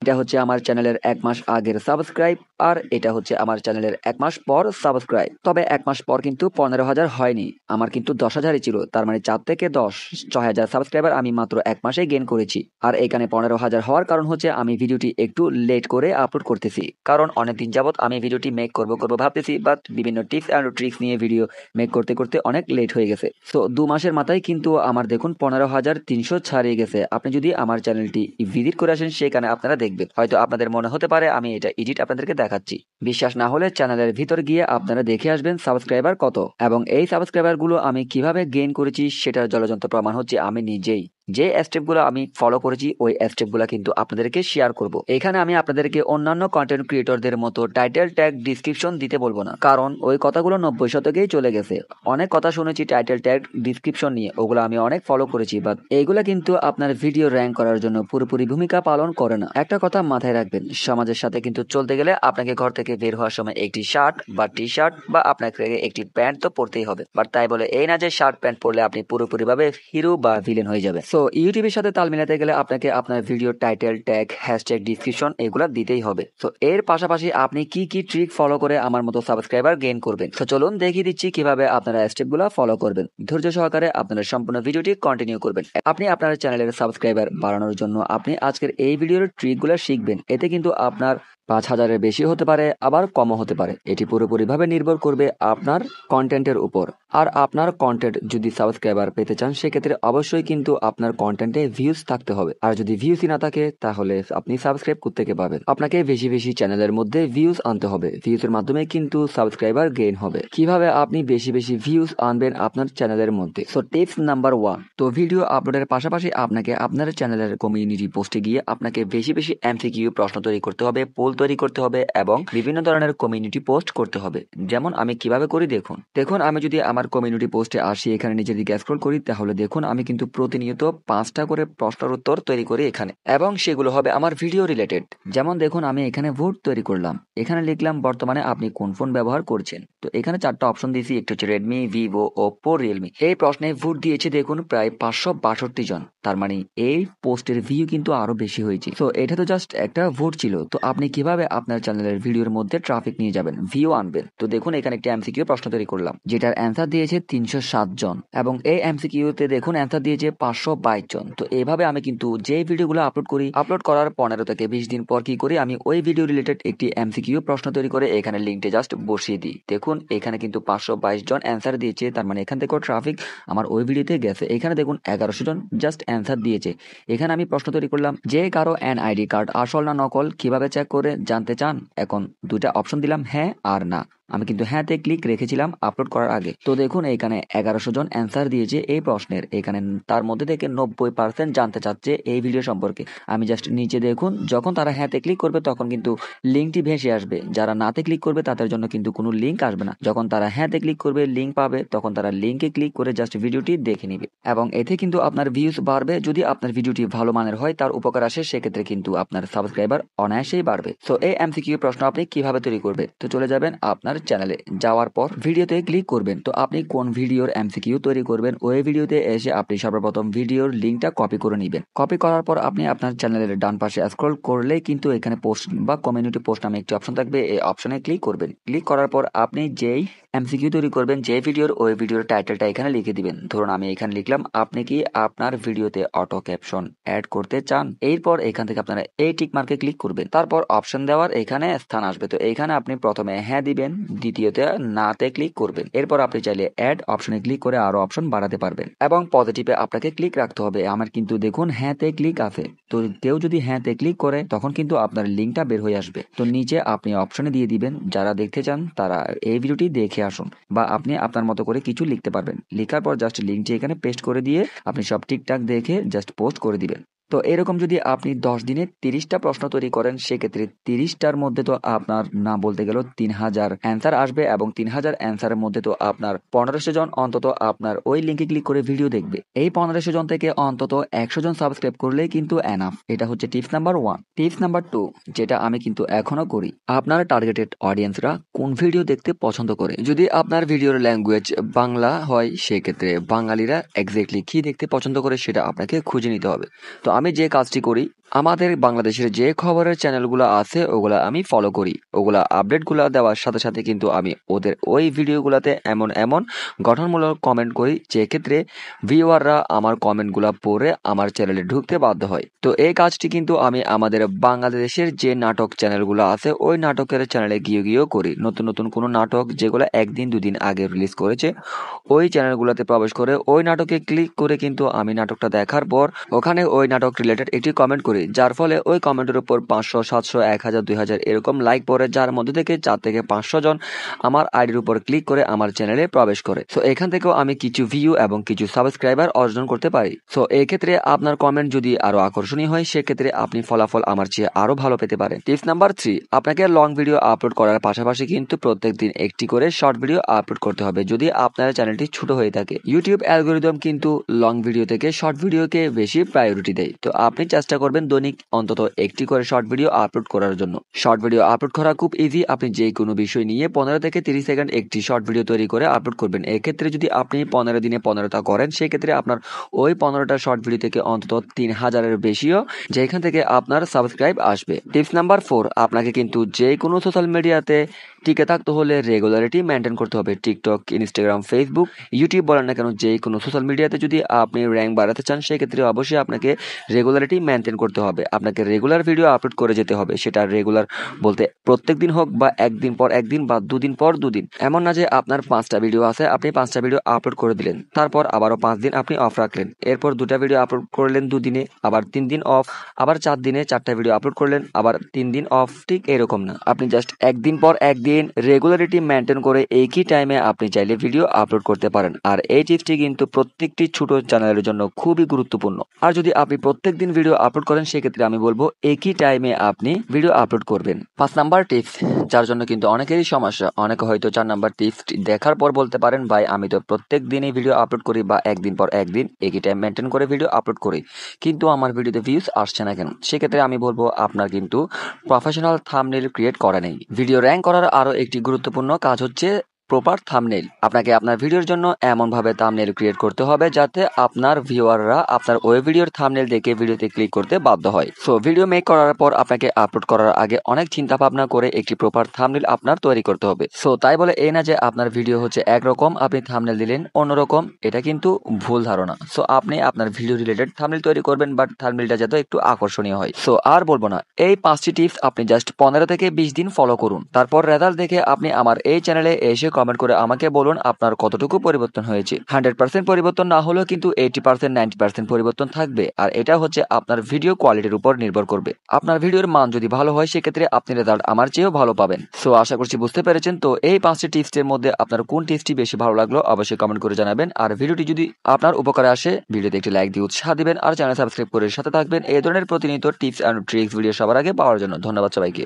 এটা হচ্ছে আমার চ্যানেলের ১ মাস আগের সাবস্ক্রাইব, আর এটা হচ্ছে আমার চ্যানেলের ১ মাস পর সাবস্ক্রাইব। তবে ১ মাস পর কিন্তু ১৫,০০০ হয়নি, আমার কিন্তু ১০,০০০ই ছিল। তার মানে ৪ থেকে ১০, ৬,০০০ সাবস্ক্রাইবার আমি মাত্র ১ মাসেই গেইন করেছি। আর এখানে ১৫,০০০ হওয়ার কারণ হচ্ছে আমি ভিডিওটি একটু লেট করে আপলোড করতেছি, কারণ অনেকদিন যাবত আমি ভিডিওটি মেক করব ভাবতেছি, বাট বিভিন্ন টিপস অ্যান্ড ট্রিক্স নিয়ে ভিডিও মেক করতে করতে অনেক লেট হয়ে গেছে। সো ২ মাসের মাথায় কিন্তু আমার দেখুন ১৫,৩০০ ছাড়িয়ে গেছে। আপনি যদি আমার চ্যানেলটি ভিজিট করে আসেন, সেখানে আপনারা দেখবেন। হয়তো আপনাদের মনে হতে পারে আমি এটা এডিট আপনাদেরকে দেখাচ্ছি। বিশ্বাস না হলে চ্যানেলের ভিতর গিয়ে আপনারা দেখে আসবেন সাবস্ক্রাইবার কত, এবং এই সাবস্ক্রাইবারগুলো আমি কিভাবে গেইন করেছি সেটার জলজন্ত প্রমাণ হচ্ছে আমি নিজেই। যে স্টেপগুলো আমি ফলো করেছি ওই স্টেপগুলো কিন্তু আপনাদেরকে শেয়ার করব। এখানে আমি আপনাদেরকে অন্যান্য কন্টেন্ট ক্রিয়েটরদের মতো টাইটেল ট্যাগ ডিসক্রিপশন দিতে বলবো না, কারণ ওই কথাগুলো ৯০ শতকেই চলে গেছে। অনেক কথা শুনেছি টাইটেল ট্যাগ ডিসক্রিপশন নিয়ে, ওগুলো আমি অনেক ফলো করেছি, বাট এইগুলা কিন্তু আপনার ভিডিও র্যাঙ্ক করার জন্য পুরোপুরি ভূমিকা পালন করে না। একটা কথা মাথায় রাখবেন, সমাজের সাথে কিন্তু চলতে গেলে আপনাকে ঘর থেকে বের হওয়ার সময় একটি শার্ট বা টি শার্ট বা আপনাকে একটি প্যান্ট তো পরতেই হবে। বাট তাই বলে এই না যে শার্ট প্যান্ট পরলে আপনি পুরোপুরি ভাবে হিরো বা ভিলেন হয়ে যাবে। সো ইউটিউবের সাথে তাল মিলাতে গেলে আপনাকে আপনার video title tag hashtag description এগুলা দিতেই হবে। সো এর পাশাপাশি আপনি কি কি ট্রিক ফলো করে আমার মতো সাবস্ক্রাইবার গেইন করবেন, তো চলুন দেখিয়ে দিচ্ছি কিভাবে আপনারা স্টেপগুলো ফলো করবেন। ধৈর্য সহকারে আপনারা সম্পূর্ণ ভিডিওটি কন্টিনিউ করবেন। আপনি আপনার চ্যানেলের সাবস্ক্রাইবার বাড়ানোর জন্য আপনি আজকের এই ভিডিওর ট্রিকগুলো শিখবেন। এতে কিন্তু আপনার ৫,০০০-এর বেশি হতে পারে, আবার কমও হতে পারে। এটি পুরোপুরিভাবে নির্ভর করবে আপনার কন্টেন্টের উপর। আর আপনার কন্টেন্ট যদি সাবস্ক্রাইবার পেতে চান, সেক্ষেত্রে অবশ্যই কিন্তু আপনার কন্টেন্টে ভিউজ থাকতে হবে। আর যদি ভিউজই না থাকে, তাহলে আপনি সাবস্ক্রাইব কোত্থেকে পাবেন? আপনাকে বেশি বেশি চ্যানেলের মধ্যে ভিউজ আনতে হবে। ভিউজের মাধ্যমে কিন্তু সাবস্ক্রাইবার গেইন হবে। কিভাবে আপনি বেশি বেশি ভিউজ আনবেন আপনার চ্যানেলের মধ্যে? সো টিপস নাম্বার 1, তো ভিডিও আপলোডের পাশাপাশি আপনাকে আপনার চ্যানেলের কমিউনিটি পোস্টে গিয়ে আপনাকে বেশি বেশি এমসিকিউ প্রশ্ন তৈরি করতে হবে, পোল তৈরি করতে হবে, এবং বিভিন্ন ধরনের কমিউনিটি পোস্ট করতে হবে। যেমন আমি কিভাবে করি দেখুন আমি যদি আমার কমিউনিটি পোস্টে আসি, এখানে নিচের দিকে স্ক্রল করি, তাহলে দেখুন আমি কিন্তু প্রতিনিয়ত ৫টা করে প্রশ্নের উত্তর তৈরি করি এখানে, এবং সেগুলো হবে আমার ভিডিও রিলেটেড। যেমন দেখুন আমি এখানে ভোট তৈরি করলাম, এখানে লিখলাম বর্তমানে আপনি কোন ফোন ব্যবহার করছেন। তো এখানে ৪টা অপশন দিয়েছি, একটা হচ্ছে রেডমি, ভিভো, ওপ্পো, রিয়েলমি। এই প্রশ্নে ভোট দিয়েছে দেখুন প্রায় ৫৬২ জন। তার মানে এই পোস্টের ভিউ কিন্তু আরো বেশি হয়েছে। তো এটা তো জাস্ট একটা ভোট ছিল। তো আপনি কিভাবে আপনার চ্যানেলের ভিডিওর মধ্যে ট্রাফিক নিয়ে যাবেন, ভিউ আনবেন? তো দেখুন এখানে একটা এমসিকিউ প্রশ্ন তৈরি করলাম, যেটার অ্যান্সার দিয়েছে ৩০৭ জন, এবং এই এমসিকিউতে দেখুন অ্যান্সার দিয়েছে ৫২২ জন। তো এইভাবে আমি কিন্তু যে ভিডিওগুলো আপলোড করি, আপলোড করার ১৫ থেকে ২০ দিন পর কি করি, আমি ওই ভিডিও রিলেটেড একটি এমসিকিউ প্রশ্ন তৈরি করে এখানে লিঙ্কটা জাস্ট বসিয়ে দিই। দেখুন এখানে কিন্তু ৫২২ জন অ্যান্সার দিয়েছে, তার মানে এখান থেকেও ট্রাফিক আমার ওই ভিডিওতে গেছে। এখানে দেখুন ১১০০ জন জাস্ট অ্যান্সার দিয়েছে। এখানে আমি প্রশ্ন তৈরি করলাম, যে কারো এনআইডি কার্ড আসল না নকল কিভাবে চেক করে জানতে চান? এখন ২টা অপশন দিলাম, হ্যাঁ আর না। আমি কিন্তু হ্যাঁতে ক্লিক রেখেছিলাম আপলোড করার আগে। তো দেখুন এখানে ১১০০ জন অ্যান্সার দিয়েছে এই প্রশ্নের। এখানে তার মধ্যে থেকে ৯০% জানতে চাচ্ছে এই ভিডিও সম্পর্কে। আমি জাস্ট নিচে দেখুন, যখন তারা হ্যাঁতে ক্লিক করবে তখন কিন্তু লিঙ্কটি ভেসে আসবে। যারা নাতে ক্লিক করবে তাদের জন্য কিন্তু কোনো লিঙ্ক আসবে না। যখন তারা হ্যাঁতে ক্লিক করবে, লিঙ্ক পাবে, তখন তারা লিঙ্কে ক্লিক করে জাস্ট ভিডিওটি দেখে নিবে, এবং এতে কিন্তু আপনার ভিউজ বাড়বে। যদি আপনার ভিডিওটি ভালো মানের হয়, তার উপকার আসে, সেক্ষেত্রে কিন্তু আপনার সাবস্ক্রাইবার অনায়াসেই বাড়বে। সো এই এমসিকিউ প্রশ্ন আপনি কিভাবে তৈরি করবে? তো চলে যাবেন আপনার চ্যানেলে, যাওয়ার পর ভিডিওতে ক্লিক করবেন। তো আপনি কোন ভিডিওর এমসিকিউ তৈরি করবেন, ওই ভিডিওতে এসে আপনি সর্বপ্রথম ভিডিওর লিঙ্কটা কপি করে নেবেন। কপি করার পর আপনি আপনার চ্যানেলের ডান পাশে স্ক্রল করলেই কিন্তু এখানে পোস্ট বা কমিউনিটি পোস্ট নামে একটি অপশন থাকবে, এই অপশনে ক্লিক করবেন। ক্লিক করার পর আপনি যেই এমসিকিউ তৈরি করবেন, যে ভিডিওর, ওই ভিডিওর টাইটেলটা এখানে লিখে দিবেন। ধরুন আমি এখানে লিখলাম, আপনি কি আপনার ভিডিওতে অটো ক্যাপশন অ্যাড করতে চান? এরপর এখান থেকে আপনারা এই টিক মার্কে ক্লিক করবেন। তারপর অপশন দেওয়ার এখানে স্থান আসবে। তো এইখানে আপনি প্রথমে হ্যাঁ দিবেন, দ্বিতীয়তে নাতে ক্লিক করবেন। এরপর আপনি চাইলে অ্যাড অপশনে ক্লিক করে আরো অপশন বাড়াতে পারবেন, এবং পজিটিভে আপনাকে ক্লিক রাখতে হবে। আমার কিন্তু দেখুন হ্যাঁতে ক্লিক আছে। তো কেউ যদি হ্যাঁতে ক্লিক করে, তখন কিন্তু আপনার লিঙ্কটা বের হয়ে আসবে। তো নিচে আপনি অপশনে দিয়ে দিবেন, যারা দেখতে চান তারা এই ভিডিওটি দেখে আসুন, বা আপনি আপনার মতো করে কিছু লিখতে পারবেন। লেখার পর জাস্ট লিঙ্কটি এখানে পেস্ট করে দিয়ে আপনি সব ঠিকঠাক দেখে জাস্ট পোস্ট করে দিবেন। তো এরকম যদি আপনি ১০ দিনে ৩০টা প্রশ্ন তৈরি করেন, সেক্ষেত্রে ৩০টার মধ্যে তো আপনার না বলতে গেলেও ৩,০০০ অ্যান্সার আসবে, এবং ৩,০০০ অ্যান্সারের মধ্যে তো আপনার ১৫০০ জন অন্তত আপনার ওই লিঙ্কে ক্লিক করে ভিডিও দেখবে। এই ১৫০০ জন থেকে অন্তত ১০০ জন সাবস্ক্রাইব করলেই কিন্তু এনাফ। এটা হচ্ছে টিপস নাম্বার 1। টিপস নাম্বার 2, যেটা আমি কিন্তু এখনো করি, আপনার টার্গেটেড অডিয়েন্সরা কোন ভিডিও দেখতে পছন্দ করে। যদি আপনার ভিডিওর ল্যাঙ্গুয়েজ বাংলা হয়, সেক্ষেত্রে বাঙালিরা এক্স্যাক্টলি কি দেখতে পছন্দ করে সেটা আপনাকে খুঁজে নিতে হবে। তো আমি যে কাজটি করি, আমাদের বাংলাদেশের যে খবরের চ্যানেলগুলো আছে ওগুলা আমি ফলো করি, ওগুলা আপডেটগুলো দেওয়ার সাথে সাথে কিন্তু আমি ওদের ওই ভিডিওগুলোতে এমন এমন গঠনমূলক কমেন্ট করি যে ক্ষেত্রে ভিউয়াররা আমার কমেন্টগুলো পড়ে আমার চ্যানেলে ঢুকতে বাধ্য হয়। তো এই কাজটি কিন্তু আমি আমাদের বাংলাদেশের যে নাটক চ্যানেলগুলো আছে ওই নাটকের চ্যানেলে গিয়েও করি। নতুন নতুন কোনো নাটক যেগুলো একদিন দুদিন আগে রিলিজ করেছে ওই চ্যানেলগুলোতে প্রবেশ করে ওই নাটকে ক্লিক করে কিন্তু আমি নাটকটা দেখার পর ওখানে ওই নাটক রিলেটেড একটি কমেন্ট করি, যার ফলে ওই কমেন্টের উপর 500, 700, 1000, 2000 এরকম লাইক পড়ে, যার মধ্যে থেকে 4 থেকে 500 জন আমার আইডির উপর ক্লিক করে আমার চ্যানেলে প্রবেশ করে। সো এখান থেকেও আমি কিছু ভিউ এবং কিছু সাবস্ক্রাইবার অর্জন করতে পারি। সো এই ক্ষেত্রে আপনার কমেন্ট যদি আরো আকর্ষণীয় হয় সেক্ষেত্রে আপনি ফলাফল আমার চেয়ে আরো ভালো পেতে পারেন। টিপস নাম্বার 3, আপনাকে লং ভিডিও আপলোড করার পাশাপাশি কিন্তু প্রত্যেকদিন একটি করে শর্ট ভিডিও আপলোড করতে হবে যদি আপনার চ্যানেলটি ছোট হয়ে থাকে। ইউটিউব অ্যালগোরিদম কিন্তু লং ভিডিও থেকে শর্ট ভিডিওকে বেশি প্রায়োরিটি দেয়। তো আপনি চেষ্টা করবেন দৈনিক অন্তত একটি করে শর্ট ভিডিও আপলোড করার জন্য। শর্ট ভিডিও আপলোড করা খুব ইজি। আপনি যে কোনো বিষয় নিয়ে 15 থেকে 30 সেকেন্ড একটি শর্ট ভিডিও তৈরি করে আপলোড করবেন। এক্ষেত্রে যদি আপনি 15 দিনে 15টা করেন সেক্ষেত্রে আপনার ওই 15টা শর্ট ভিডিও থেকে অন্তত 3000-এর বেশিও যেখান থেকে আপনার সাবস্ক্রাইব আসবে। টিপস নাম্বার 4, আপনাকে কিন্তু যে কোনো সোশ্যাল মিডিয়াতে টিকে থাকতে হলে রেগুলারিটি মেনটেন করতে হবে। টিকটক, ইনস্টাগ্রাম, ফেসবুক, ইউটিউব বলেন না কেন, যে কোনো সোশ্যাল মিডিয়াতে যদি আপনি র্যাঙ্ক বাড়াতে চান সেক্ষেত্রে অবশ্যই আপনাকে রেগুলারিটি মেনটেন করতে হবে। আপনাকে রেগুলার ভিডিও আপলোড করে যেতে হবে। সেটা রেগুলার বলতে প্রত্যেক দিন হোক বা একদিন পর একদিন বা দুদিন পর দুদিন। এমন না যে আপনার 5টা ভিডিও আছে, আপনি 5টা ভিডিও আপলোড করে দিলেন, তারপর আবারও 5 দিন আপনি অফ রাখলেন, এরপর 2টা ভিডিও আপলোড করলেন 2 দিনে, আবার 3 দিন অফ, আবার 4 দিনে 4টা ভিডিও আপলোড করলেন, আবার 3 দিন অফ। ঠিক এরকম না, আপনি জাস্ট একদিন পর একদিন রেগুলারিটি মেনটেন করে একই টাইমে আপনি চাইলে ভিডিও আপলোড করতে পারেন। আর এই টিপসটি কিন্তু প্রত্যেকটি ছোট চ্যানেলের জন্য খুবই গুরুত্বপূর্ণ। আর যদি আপনি প্রত্যেক দিন ভিডিও আপলোড করেন সেক্ষেত্রে আমি বলবো একই টাইমে আপনি ভিডিও আপলোড করবেন। 5 নাম্বার টিপস, যার জন্য কিন্তু অনেকেরই সমস্যা। অনেকে হয়তো 4 নাম্বার টিপস দেখার পর বলতে পারেন, ভাই আমি তো প্রত্যেক দিনই ভিডিও আপলোড করি বা একদিন পর একদিন একই টাইম মেনটেন করে ভিডিও আপলোড করি, কিন্তু আমার ভিডিওতে ভিউজ আসছে না কেন? সেক্ষেত্রে আমি বলবো আপনার কিন্তু প্রফেশনাল থাম্বনেইল ক্রিয়েট করা নেই। ভিডিও র্যাঙ্ক করার আরো একটি গুরুত্বপূর্ণ কাজ হচ্ছে প্রপার থাম্বনেইল। আপনাকে আপনার ভিডিওর জন্য এমনভাবে থাম্বনেইল ক্রিয়েট করতে হবে যাতে আপনার ভিউয়াররা আপনার ওই ভিডিওর থাম্বনেইল দেখে ভিডিওতে ক্লিক করতে বাধ্য হয়। সো ভিডিও মেক করার পর আপনাকে আপলোড করার আগে অনেক চিন্তা ভাবনা করে একটি প্রপার থাম্বনেইল আপনার তৈরি করতে হবে। সো তাই বলে এই না যে আপনার ভিডিও হচ্ছে একরকম, আপনি থাম্বনেইল দিলেন অন্যরকম, এটা কিন্তু ভুল ধারণা। সো আপনি আপনার ভিডিও রিলেটেড থাম্বনেইল তৈরি করবেন, বাট থাম্বনেইলটা যাতে একটু আকর্ষণীয় হয়। সো আর বলবো না, এই 5টি টিপস আপনি জাস্ট 15 থেকে 20 দিন ফলো করুন। তারপর রেজাল্ট দেখে আপনি আমার এই চ্যানেলে এসে কমেন্ট করে আমাকে বলুন আপনার কতটুকু পরিবর্তন হয়েছে। 100% পরিবর্তন না হলেও কিন্তু 80%, 90% পরিবর্তন থাকবে। আর এটা হচ্ছে আপনার ভিডিও কোয়ালিটির উপর নির্ভর করবে। আপনার ভিডিওর মান যদি ভালো হয় সেক্ষেত্রে আপনি রেজাল্ট আমার চেয়েও ভালো পাবেন। সো আশা করছি বুঝতে পেরেছেন। তো এই 5টি টিপসের মধ্যে আপনার কোন টিপসটি বেশি ভালো লাগলো অবশ্যই কমেন্ট করে জানাবেন। আর ভিডিওটি যদি আপনার উপকারে আসে ভিডিওতে একটি লাইক দিয়ে উৎসাহ দিবেন আর চ্যানেল সাবস্ক্রাইব করে সাথে থাকবেন এই ধরনের প্রতিনিয়ত টিপস এন্ড ট্রিক্স ভিডিও সবার আগে পাওয়ার জন্য। ধন্যবাদ সবাইকে।